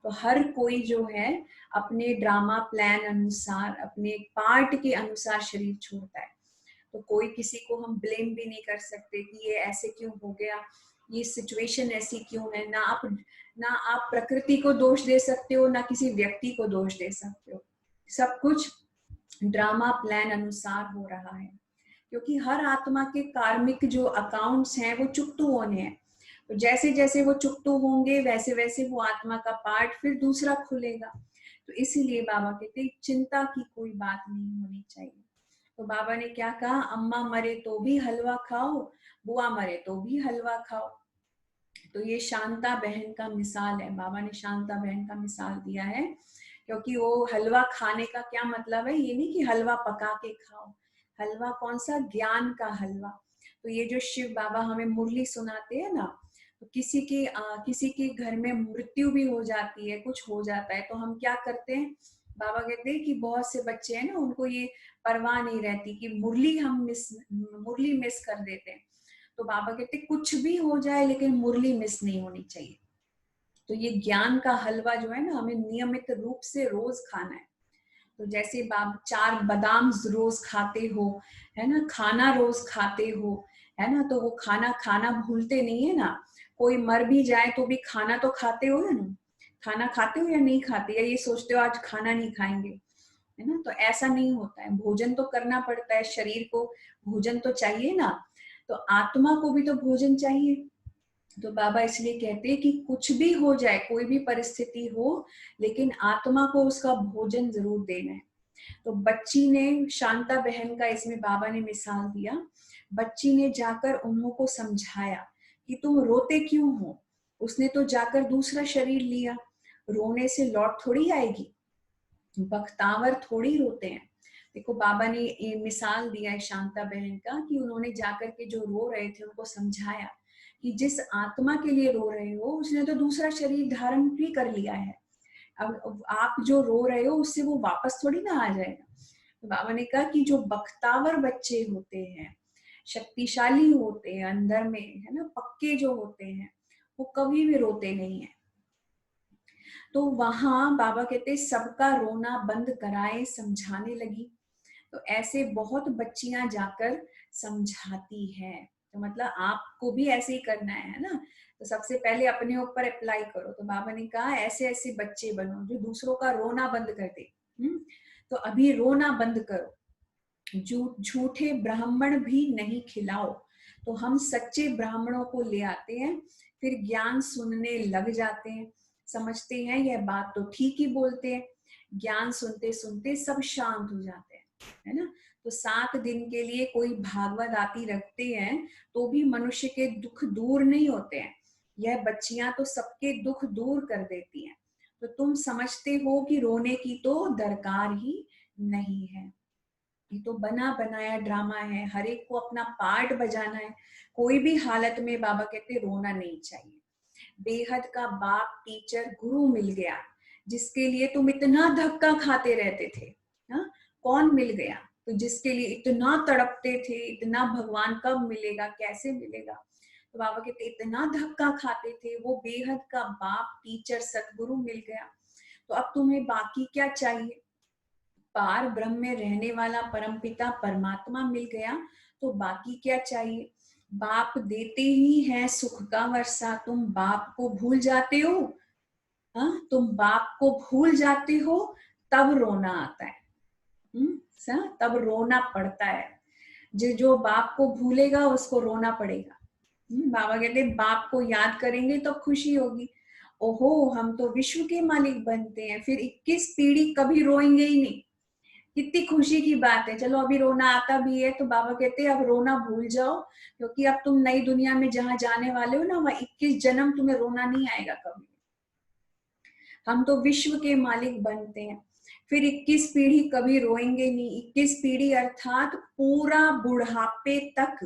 Speaker 2: तो हर कोई जो है अपने ड्रामा प्लान अनुसार, अपने पार्ट के अनुसार शरीर छोड़ता है। तो कोई किसी को हम ब्लेम भी नहीं कर सकते कि ये ऐसे क्यों हो गया, ये सिचुएशन ऐसी क्यों है। ना आप प्रकृति को दोष दे सकते हो, ना किसी व्यक्ति को दोष दे सकते हो। सब कुछ ड्रामा प्लान अनुसार हो रहा है, क्योंकि हर आत्मा के कार्मिक जो अकाउंट्स हैं वो चुकतू होने हैं। तो जैसे जैसे वो चुकतू होंगे वैसे वैसे वो आत्मा का पार्ट फिर दूसरा खुलेगा। तो इसीलिए बाबा कहते हैं चिंता की कोई बात नहीं होनी चाहिए। तो बाबा ने क्या कहा? अम्मा मरे तो भी हलवा खाओ, बुआ मरे तो भी हलवा खाओ। तो ये शांता बहन का मिसाल है। बाबा ने शांता बहन का मिसाल दिया है, क्योंकि वो हलवा खाने का क्या मतलब है? ये नहीं कि हलवा पका के खाओ, हलवा कौन सा? ज्ञान का हलवा। तो ये जो शिव बाबा हमें मुरली सुनाते हैं ना, तो किसी के घर में मृत्यु भी हो जाती है, कुछ हो जाता है, तो हम क्या करते हैं? बाबा कहते हैं कि बहुत से बच्चे हैं ना, उनको ये परवाह नहीं रहती कि मुरली मिस कर देते हैं। तो बाबा कहते कुछ भी हो जाए लेकिन मुरली मिस नहीं होनी चाहिए। तो ये ज्ञान का हलवा जो है ना, हमें नियमित रूप से रोज खाना है। तो जैसे आप 4 बादाम रोज खाते हो, है ना, खाना रोज खाते हो, है ना, तो वो खाना खाना भूलते नहीं है ना। कोई मर भी जाए तो भी खाना तो खाते हो ना, खाना खाते हो या नहीं खाते, या ये सोचते हो आज खाना नहीं खाएंगे, है ना। तो ऐसा नहीं होता है, भोजन तो करना पड़ता है, शरीर को भोजन तो चाहिए ना, तो आत्मा को भी तो भोजन चाहिए। तो बाबा इसलिए कहते हैं कि कुछ भी हो जाए, कोई भी परिस्थिति हो, लेकिन आत्मा को उसका भोजन जरूर देना है। तो बच्ची ने, शांता बहन का इसमें बाबा ने मिसाल दिया, बच्ची ने जाकर उन्हों को समझाया कि तुम रोते क्यों हो। उसने तो जाकर दूसरा शरीर लिया, रोने से लौट थोड़ी आएगी, बख्तावर थोड़ी रोते हैं। देखो बाबा ने ये मिसाल दिया है शांता बहन का, कि उन्होंने जाकर के जो रो रहे थे उनको समझाया कि जिस आत्मा के लिए रो रहे हो उसने तो दूसरा शरीर धारण भी कर लिया है। अब आप जो रो रहे हो उससे वो वापस थोड़ी ना आ जाएगा। तो बाबा ने कहा कि जो बख्तावर बच्चे होते हैं, शक्तिशाली होते हैं अंदर में, है ना, पक्के जो होते हैं, वो कभी भी रोते नहीं है। तो वहां बाबा कहते सबका रोना बंद कराए, समझाने लगी। तो ऐसे बहुत बच्चियां जाकर समझाती है। तो मतलब आपको भी ऐसे ही करना है ना। तो सबसे पहले अपने ऊपर अप्लाई करो। तो बाबा ने कहा ऐसे ऐसे बच्चे बनो जो दूसरों का रोना बंद कर दे। तो अभी रोना बंद करो, झूठे ब्राह्मण भी नहीं खिलाओ। तो हम सच्चे ब्राह्मणों को ले आते हैं, फिर ज्ञान सुनने लग जाते हैं, समझते हैं यह बात तो ठीक ही बोलते हैं। ज्ञान सुनते सुनते सब शांत हो जाते हैं, है ना। तो 7 दिन के लिए कोई भागवत आती रखते हैं तो भी मनुष्य के दुख दूर नहीं होते हैं। यह बच्चियां तो सबके दुख दूर कर देती हैं। तो तुम समझते हो कि रोने की तो दरकार ही नहीं है। ये तो बना बनाया ड्रामा है, हर एक को अपना पार्ट बजाना है। कोई भी हालत में बाबा कहते रोना नहीं चाहिए। बेहद का बाप, टीचर, गुरु मिल गया जिसके लिए तुम इतना धक्का खाते रहते थे। हाँ, कौन मिल गया? तो जिसके लिए इतना तड़पते थे, इतना भगवान कब मिलेगा, कैसे मिलेगा। तो बाबा कहते इतना धक्का खाते थे, वो बेहद का बाप, टीचर, सतगुरु मिल गया। तो अब तुम्हें बाकी क्या चाहिए? पार ब्रह्म में रहने वाला परमपिता परमात्मा मिल गया, तो बाकी क्या चाहिए? बाप देते ही हैं सुख का वर्षा, तुम बाप को भूल जाते हो। हाँ, तुम बाप को भूल जाते हो, तब रोना आता है। तब रोना पड़ता है। जो बाप को भूलेगा उसको रोना पड़ेगा। बाबा कहते बाप को याद करेंगे तो खुशी होगी। ओहो, हम तो विश्व के मालिक बनते हैं, फिर 21 पीढ़ी कभी रोएंगे ही नहीं। कितनी खुशी की बात है। चलो अभी रोना आता भी है तो बाबा कहते हैं अब रोना भूल जाओ, क्योंकि अब तुम नई दुनिया में जहां जाने वाले हो ना, वहां 21 जन्म तुम्हें रोना नहीं आएगा कभी। हम तो विश्व के मालिक बनते हैं, फिर 21 पीढ़ी कभी रोएंगे नहीं। 21 पीढ़ी अर्थात पूरा बुढ़ापे तक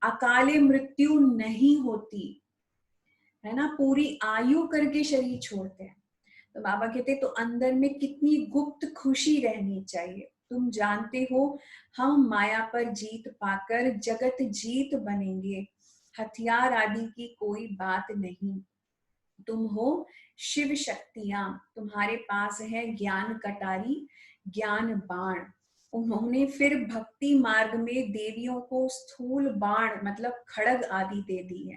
Speaker 2: अकाले मृत्यु नहीं होती, है ना, पूरी आयु करके शरीर छोड़ते हैं। तो बाबा कहते तो अंदर में कितनी गुप्त खुशी रहनी चाहिए। तुम जानते हो हम माया पर जीत पाकर जगत जीत बनेंगे, हथियार आदि की कोई बात नहीं। तुम हो शिव शक्तियां, तुम्हारे पास है ज्ञान कटारी, ज्ञान बाण। उन्होंने फिर भक्ति मार्ग में देवियों को स्थूल बाण मतलब खड़ग आदि दे दी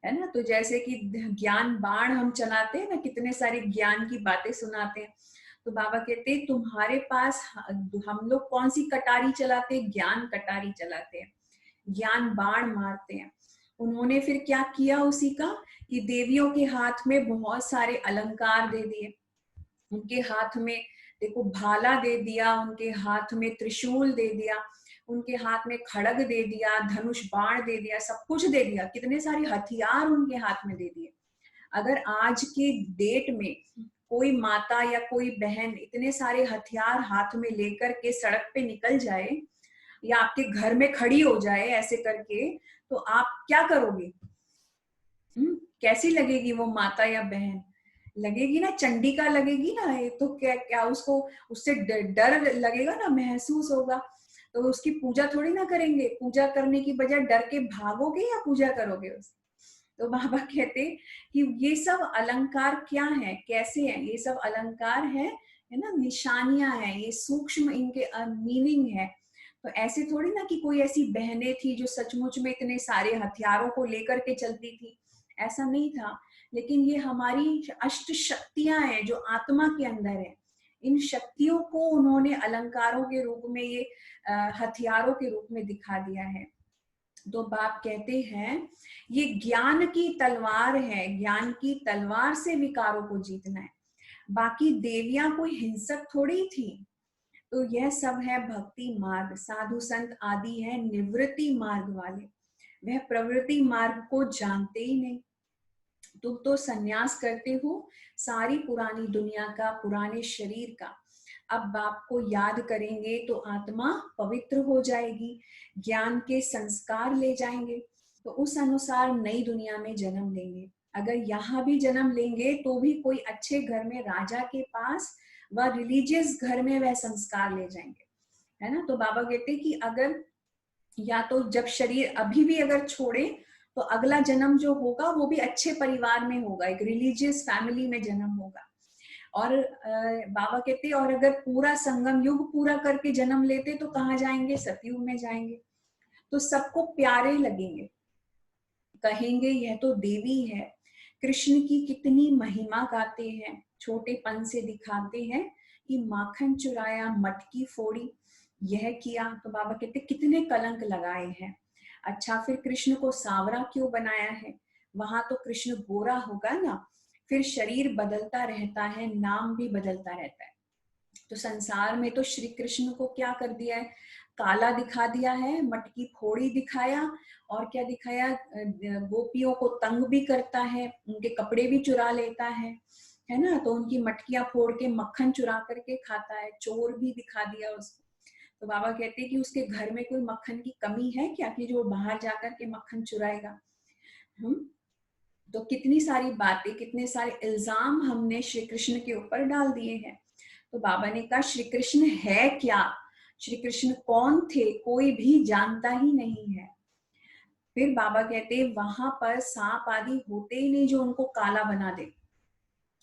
Speaker 2: है ना। तो जैसे कि ज्ञान बाण हम चलाते हैं ना, कितने सारे ज्ञान की बातें सुनाते हैं। तो बाबा कहते हैं तुम्हारे पास हम लोग कौन सी कटारी चलाते हैं? ज्ञान कटारी चलाते हैं, ज्ञान बाण मारते हैं। उन्होंने फिर क्या किया उसी का, कि देवियों के हाथ में बहुत सारे अलंकार दे दिए। उनके हाथ में देखो भाला दे दिया, उनके हाथ में त्रिशूल दे दिया, उनके हाथ में खड़ग दे दिया, धनुष बाण दे दिया, सब कुछ दे दिया। कितने सारे हथियार उनके हाथ में दे दिए। अगर आज के डेट में कोई माता या कोई बहन इतने सारे हथियार हाथ में लेकर के सड़क पे निकल जाए या आपके घर में खड़ी हो जाए ऐसे करके, तो आप क्या करोगे? कैसी लगेगी वो माता या बहन? लगेगी ना चंडिका लगेगी ना। ये तो क्या क्या उसको उससे डर लगेगा ना, महसूस होगा। तो उसकी पूजा थोड़ी ना करेंगे, पूजा करने की बजाय डर के भागोगे या पूजा करोगे उसकी? तो बाबा कहते कि ये सब अलंकार क्या है, कैसे है, ये सब अलंकार है ना, निशानियां हैं, ये सूक्ष्म इनके मीनिंग है। तो ऐसे थोड़ी ना कि कोई ऐसी बहनें थी जो सचमुच में इतने सारे हथियारों को लेकर के चलती थी, ऐसा नहीं था। लेकिन ये हमारी अष्ट शक्तियां हैं जो आत्मा के अंदर है। इन शक्तियों को उन्होंने अलंकारों के रूप में, ये हथियारों के रूप में दिखा दिया है। तो बाप कहते हैं ये ज्ञान की तलवार है, ज्ञान की तलवार से विकारों को जीतना है। बाकी देवियां कोई हिंसक थोड़ी थी। तो यह सब है भक्ति मार्ग। साधु संत आदि है निवृत्ति मार्ग वाले, वह प्रवृत्ति मार्ग को जानते ही नहीं। तुम तो संन्यास करते हो सारी पुरानी दुनिया का, पुराने शरीर का। अब बाप को याद करेंगे तो आत्मा पवित्र हो जाएगी, ज्ञान के संस्कार ले जाएंगे, तो उस अनुसार नई दुनिया में जन्म लेंगे। अगर यहाँ भी जन्म लेंगे तो भी कोई अच्छे घर में राजा के पास व रिलीजियस घर में वह संस्कार ले जाएंगे, है ना। तो बाबा कहते कि अगर या तो जब शरीर अभी भी अगर छोड़े तो अगला जन्म जो होगा वो भी अच्छे परिवार में होगा, एक रिलीजियस फैमिली में जन्म होगा। और बाबा कहते और अगर पूरा संगम युग पूरा करके जन्म लेते तो कहाँ जाएंगे, सतयुग में जाएंगे। तो सबको प्यारे लगेंगे, कहेंगे यह तो देवी है, कृष्ण की कितनी महिमा गाते हैं, छोटेपन से दिखाते हैं कि माखन चुराया, मटकी फोड़ी, यह किया। तो बाबा कहते कितने कलंक लगाए हैं। अच्छा फिर कृष्ण को सांवरा क्यों बनाया है, वहां तो कृष्ण गोरा होगा ना। फिर शरीर बदलता रहता है, नाम भी बदलता रहता है। तो संसार में तो श्री कृष्ण को क्या कर दिया है, काला दिखा दिया है, मटकी फोड़ी दिखाया, और क्या दिखाया, गोपियों को तंग भी करता है, उनके कपड़े भी चुरा लेता है ना। तो उनकी मटकियां फोड़ के मक्खन चुरा करके खाता है, चोर भी दिखा दिया उसको। तो बाबा कहते हैं कि उसके घर में कोई मक्खन की कमी है क्या कि जो बाहर जाकर के मक्खन चुराएगा। तो कितनी सारी बातें, कितने सारे इल्जाम हमने श्री कृष्ण के ऊपर डाल दिए हैं। तो बाबा ने कहा श्री कृष्ण है क्या, श्री कृष्ण कौन थे, कोई भी जानता ही नहीं है। फिर बाबा कहते वहां पर सांप आदि होते ही नहीं जो उनको काला बना दे।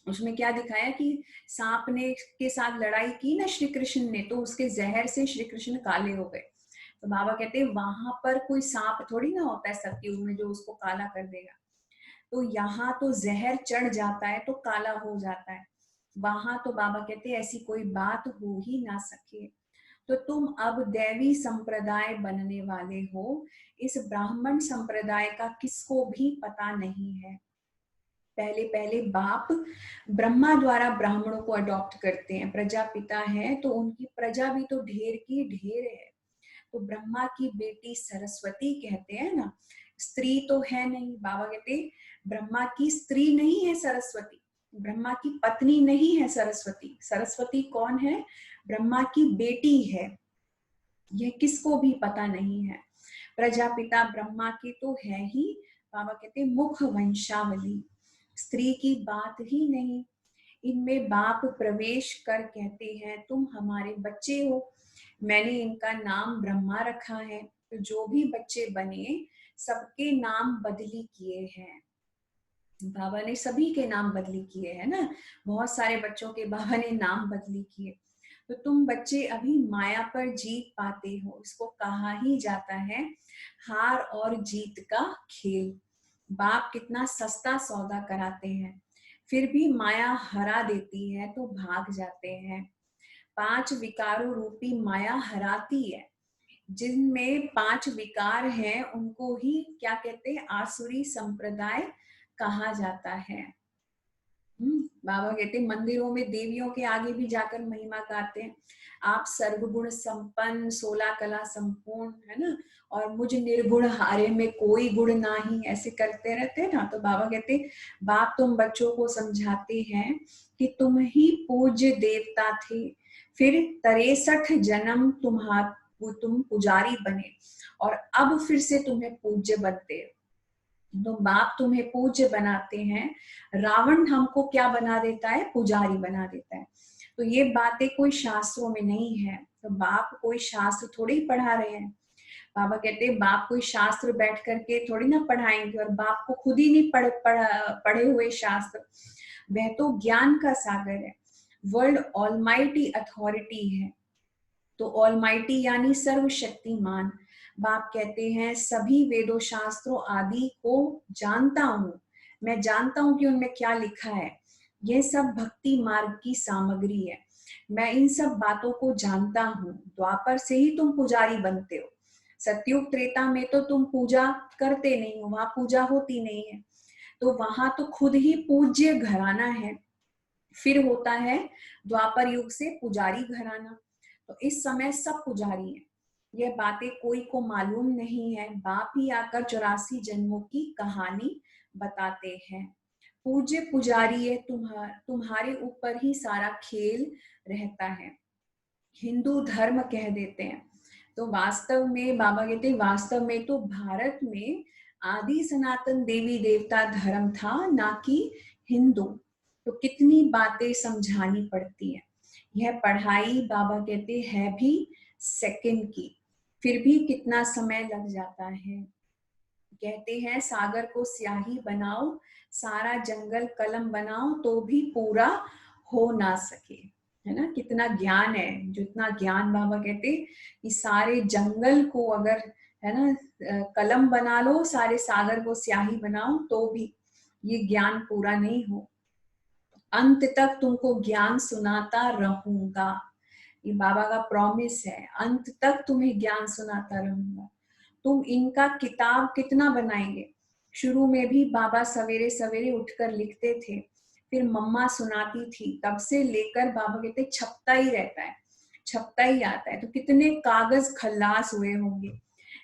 Speaker 2: उसमें क्या दिखाया कि सांप ने के साथ लड़ाई की ना श्री कृष्ण ने, तो उसके जहर से श्री कृष्ण काले हो गए। तो बाबा कहते वहां पर कोई सांप थोड़ी ना होता है सतयुग में जो उसको काला कर देगा। तो यहाँ तो जहर चढ़ जाता है तो काला हो जाता है, वहां तो बाबा कहते ऐसी कोई बात हो ही ना सके। तो तुम अब दैवी संप्रदाय बनने वाले हो, इस ब्राह्मण संप्रदाय का किसको भी पता नहीं है। पहले पहले बाप ब्रह्मा द्वारा ब्राह्मणों को अडॉप्ट करते हैं, प्रजापिता है तो उनकी प्रजा भी तो ढेर की ढेर है। तो ब्रह्मा की बेटी सरस्वती कहते हैं ना, स्त्री तो है नहीं। बाबा कहते ब्रह्मा की स्त्री नहीं है सरस्वती, ब्रह्मा की पत्नी नहीं है सरस्वती। सरस्वती कौन है, ब्रह्मा की बेटी है, यह किसको भी पता नहीं है। प्रजापिता ब्रह्मा की तो है ही, बाबा कहते मुख वंशावली, स्त्री की बात ही नहीं। इनमें बाप प्रवेश कर कहते हैं तुम हमारे बच्चे हो, मैंने इनका नाम ब्रह्मा रखा है। तो जो भी बच्चे बने सबके नाम बदली किए हैं, बाबा ने सभी के नाम बदली किए हैं ना, बहुत सारे बच्चों के बाबा ने नाम बदली किए। तो तुम बच्चे अभी माया पर जीत पाते हो, इसको कहा ही जाता है हार और जीत का खेल। बाप कितना सस्ता सौदा कराते हैं, फिर भी माया हरा देती है तो भाग जाते हैं। 5 विकारों रूपी माया हराती है, जिनमें 5 विकार हैं उनको ही क्या कहते हैं, आसुरी संप्रदाय कहा जाता है। बाबा कहते मंदिरों में देवियों के आगे भी जाकर महिमा गाते हैं, आप सर्वगुण संपन्न 16 कला संपूर्ण, है ना, और मुझ निर्गुण हारे में कोई गुण नाही, ऐसे करते रहते हैं ना। तो बाबा कहते बाप तुम बच्चों को समझाते हैं कि तुम ही पूज्य देवता थे, फिर 63 जन्म तुम पुजारी बने और अब फिर से तुम्हें पूज्य बनते हो। तो बाप तुम्हें पूज्य बनाते हैं, रावण हमको क्या बना देता है, पुजारी बना देता है। तो ये बातें कोई शास्त्रों में नहीं है, तो बाप कोई शास्त्र थोड़ी ही पढ़ा रहे हैं। बाबा कहते हैं बाप कोई शास्त्र बैठ करके थोड़ी ना पढ़ाएंगे, और बाप को खुद ही नहीं पढ़े हुए शास्त्र। वह तो ज्ञान का सागर है, वर्ल्ड ऑलमाइटी अथॉरिटी है। तो ऑलमाइटी यानी सर्वशक्तिमान। बाप कहते हैं सभी वेदों शास्त्रों आदि को जानता हूँ, मैं जानता हूँ कि उनमें क्या लिखा है। यह सब भक्ति मार्ग की सामग्री है, मैं इन सब बातों को जानता हूँ। द्वापर से ही तुम पुजारी बनते हो, सतयुग त्रेता में तो तुम पूजा करते नहीं हो, वहां पूजा होती नहीं है। तो वहां तो खुद ही पूज्य घराना है, फिर होता है द्वापर युग से पुजारी घराना। तो इस समय सब पुजारी हैं। यह बातें कोई को मालूम नहीं है, बाप ही आकर 84 जन्मों की कहानी बताते हैं। पूज्य पुजारी है, तुम्हारे ऊपर ही सारा खेल रहता है, हिंदू धर्म कह देते हैं। तो वास्तव में बाबा कहते हैं वास्तव में तो भारत में आदि सनातन देवी देवता धर्म था, ना कि हिंदू। तो कितनी बातें समझानी पड़ती है। यह पढ़ाई बाबा कहते हैं भी सेकंड की, फिर भी कितना समय लग जाता है। कहते हैं सागर को स्याही बनाओ, सारा जंगल कलम बनाओ, तो भी पूरा हो ना सके। है ना, कितना ज्ञान है। जितना ज्ञान बाबा कहते कि सारे जंगल को अगर है ना कलम बना लो, सारे सागर को स्याही बनाओ, तो भी ये ज्ञान पूरा नहीं हो। अंत तक तुमको ज्ञान सुनाता रहूंगा, ये बाबा का प्रॉमिस है, अंत तक तुम्हें ज्ञान सुनाता रहूंगा। तुम इनका किताब कितना बनाएंगे। शुरू में भी बाबा सवेरे सवेरे उठकर लिखते थे, फिर मम्मा सुनाती थी, तब से लेकर बाबा कहते छपता ही रहता है, छपता ही आता है। तो कितने कागज खल्लास हुए होंगे।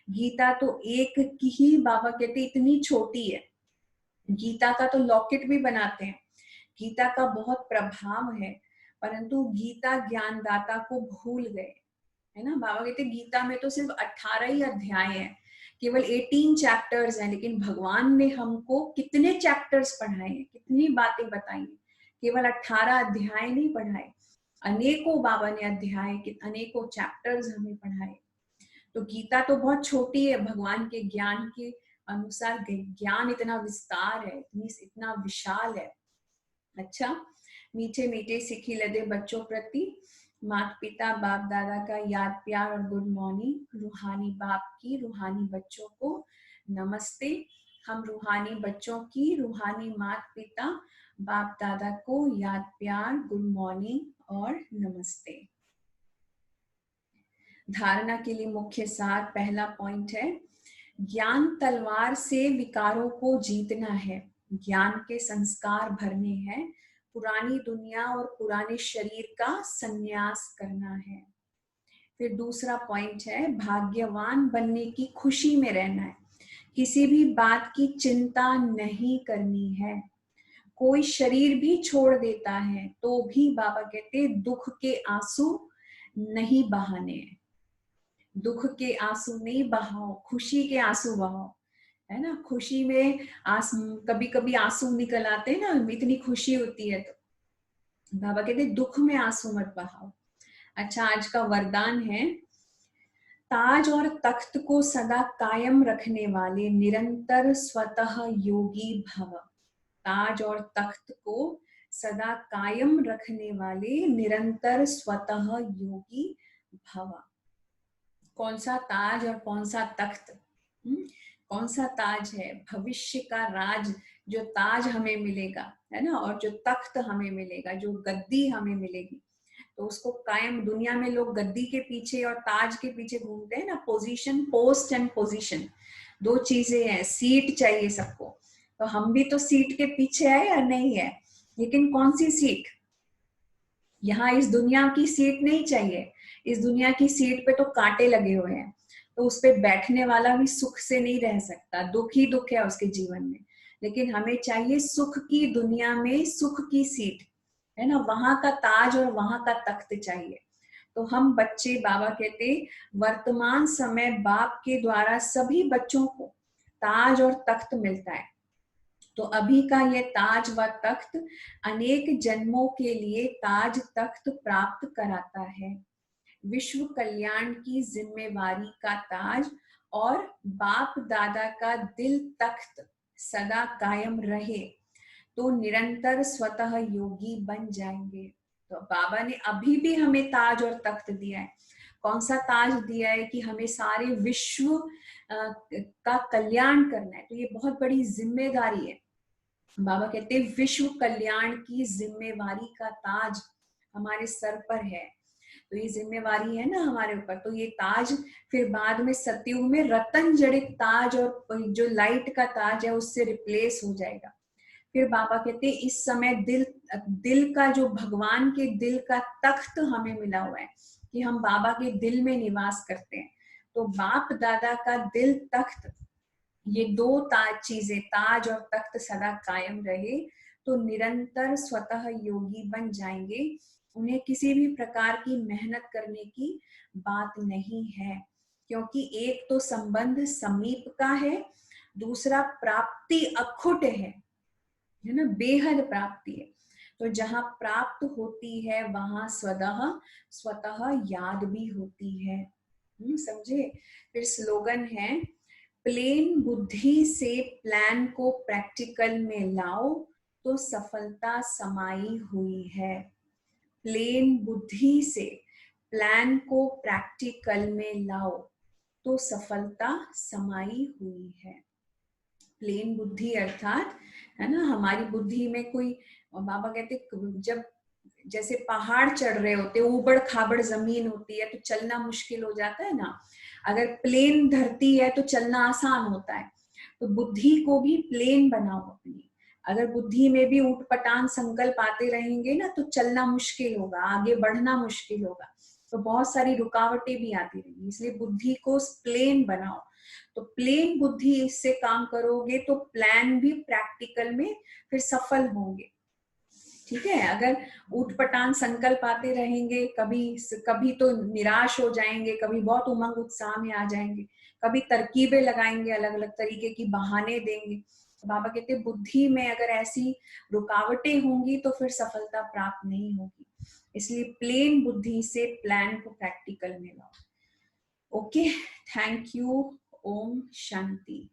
Speaker 2: गीता तो एक की ही बाबा कहते इतनी छोटी है, गीता का तो लॉकेट भी बनाते हैं। गीता का बहुत प्रभाव है, परंतु गीता ज्ञानदाता को भूल गए। है ना, बाबा कहते गीता में तो सिर्फ 18 ही अध्याय हैं, केवल 18 चैप्टर्स हैं, लेकिन भगवान ने हमको कितने चैप्टर्स पढ़ाए हैं, कितनी बातें बताई हैं। केवल 18 अध्याय नहीं पढ़ाए, अनेकों बाबा ने अध्याय, अनेकों चैप्टर्स हमें पढ़ाए। तो गीता तो बहुत छोटी है, भगवान के ज्ञान के अनुसार ज्ञान इतना विस्तार है, इतना विशाल है। अच्छा, मीठे मीठे सिखी लदे बच्चों प्रति माता पिता बाप दादा का याद प्यार और गुड मॉर्निंग। रूहानी बाप की रूहानी बच्चों को नमस्ते। हम रूहानी बच्चों की रूहानी माता पिता बाप दादा को याद प्यार, गुड मॉर्निंग और नमस्ते। धारणा के लिए मुख्य सार, पहला पॉइंट है ज्ञान तलवार से विकारों को जीतना है, ज्ञान के संस्कार भरने हैं, पुरानी दुनिया और पुराने शरीर का संन्यास करना है। फिर दूसरा पॉइंट है भाग्यवान बनने की खुशी में रहना है, किसी भी बात की चिंता नहीं करनी है। कोई शरीर भी छोड़ देता है तो भी बाबा कहते दुख के आंसू नहीं बहाने हैं, दुख के आंसू नहीं बहाओ, खुशी के आंसू बहाओ। है ना, खुशी में कभी कभी आंसू निकल आते हैं ना, इतनी खुशी होती है। तो बाबा कहते दुख में आंसू मत बहाओ। अच्छा, आज का वरदान है ताज और तख्त को सदा कायम रखने वाले निरंतर स्वतः योगी भव। ताज और तख्त को सदा कायम रखने वाले निरंतर स्वतः योगी भव। कौन सा ताज और कौन सा तख्त? कौन सा ताज है? भविष्य का राज, जो ताज हमें मिलेगा, है ना, और जो तख्त हमें मिलेगा, जो गद्दी हमें मिलेगी, तो उसको कायम। दुनिया में लोग गद्दी के पीछे और ताज के पीछे घूमते हैं ना, पोजीशन, पोस्ट एंड पोजीशन, दो चीजें हैं। सीट चाहिए सबको, तो हम भी तो सीट के पीछे है या नहीं है? लेकिन कौन सी सीट? यहाँ इस दुनिया की सीट नहीं चाहिए। इस दुनिया की सीट पे तो कांटे लगे हुए हैं, तो उस पे बैठने वाला भी सुख से नहीं रह सकता, दुख ही दुख है उसके जीवन में। लेकिन हमें चाहिए सुख की दुनिया में सुख की सीट, है ना, वहां का ताज और वहां का तख्त चाहिए। तो हम बच्चे, बाबा कहते वर्तमान समय बाप के द्वारा सभी बच्चों को ताज और तख्त मिलता है। तो अभी का ये ताज व तख्त अनेक जन्मों के लिए ताज तख्त प्राप्त कराता है। विश्व कल्याण की जिम्मेवारी का ताज और बाप दादा का दिल तख्त सदा कायम रहे तो निरंतर स्वतः योगी बन जाएंगे। तो बाबा ने अभी भी हमें ताज और तख्त दिया है। कौन सा ताज दिया है कि हमें सारे विश्व का कल्याण करना है। तो ये बहुत बड़ी जिम्मेदारी है। बाबा कहते हैं विश्व कल्याण की जिम्मेवारी का ताज हमारे सर पर है। तो ये जिम्मेवारी है ना हमारे ऊपर। तो ये ताज फिर बाद में सतयुग में रतन जड़ित ताज और जो लाइट का ताज है उससे रिप्लेस हो जाएगा। फिर बाबा कहते हैं इस समय दिल का जो भगवान के दिल का तख्त हमें मिला हुआ है कि हम बाबा के दिल में निवास करते हैं। तो बाप दादा का दिल तख्त, ये दो चीजें ताज और तख्त सदा कायम रहे तो निरंतर स्वतः योगी बन जाएंगे। उन्हें किसी भी प्रकार की मेहनत करने की बात नहीं है, क्योंकि एक तो संबंध समीप का है, दूसरा प्राप्ति अखुट है ना, बेहद प्राप्ति है। तो जहां प्राप्त होती है वहां स्वतः याद भी होती है। समझे। फिर स्लोगन है, प्लेन बुद्धि से प्लान को प्रैक्टिकल में लाओ तो सफलता समाई हुई है। प्लेन बुद्धि से प्लान को प्रैक्टिकल में लाओ तो सफलता समाई हुई है। प्लेन बुद्धि अर्थात है ना, हमारी बुद्धि में कोई, बाबा कहते जब जैसे पहाड़ चढ़ रहे होते, ऊबड़ खाबड़ जमीन होती है तो चलना मुश्किल हो जाता है ना। अगर प्लेन धरती है तो चलना आसान होता है। तो बुद्धि को भी प्लेन बनाओ अपनी। अगर बुद्धि में भी ऊटपटांग संकल्प आते रहेंगे ना तो चलना मुश्किल होगा, आगे बढ़ना मुश्किल होगा, तो बहुत सारी रुकावटें भी आती रहेंगी। इसलिए बुद्धि को प्लेन बनाओ। तो प्लेन बुद्धि से काम करोगे तो प्लान भी प्रैक्टिकल में फिर सफल होंगे। ठीक है। अगर ऊटपटांग संकल्प आते रहेंगे, कभी तो निराश हो जाएंगे, कभी बहुत उमंग उत्साह में आ जाएंगे, कभी तरकीबें लगाएंगे, अलग अलग तरीके की बहाने देंगे। तो बाबा कहते हैं बुद्धि में अगर ऐसी रुकावटें होंगी तो फिर सफलता प्राप्त नहीं होगी। इसलिए प्लेन बुद्धि से प्लान को प्रैक्टिकल में लाओ। Okay, thank you. ओम शांति।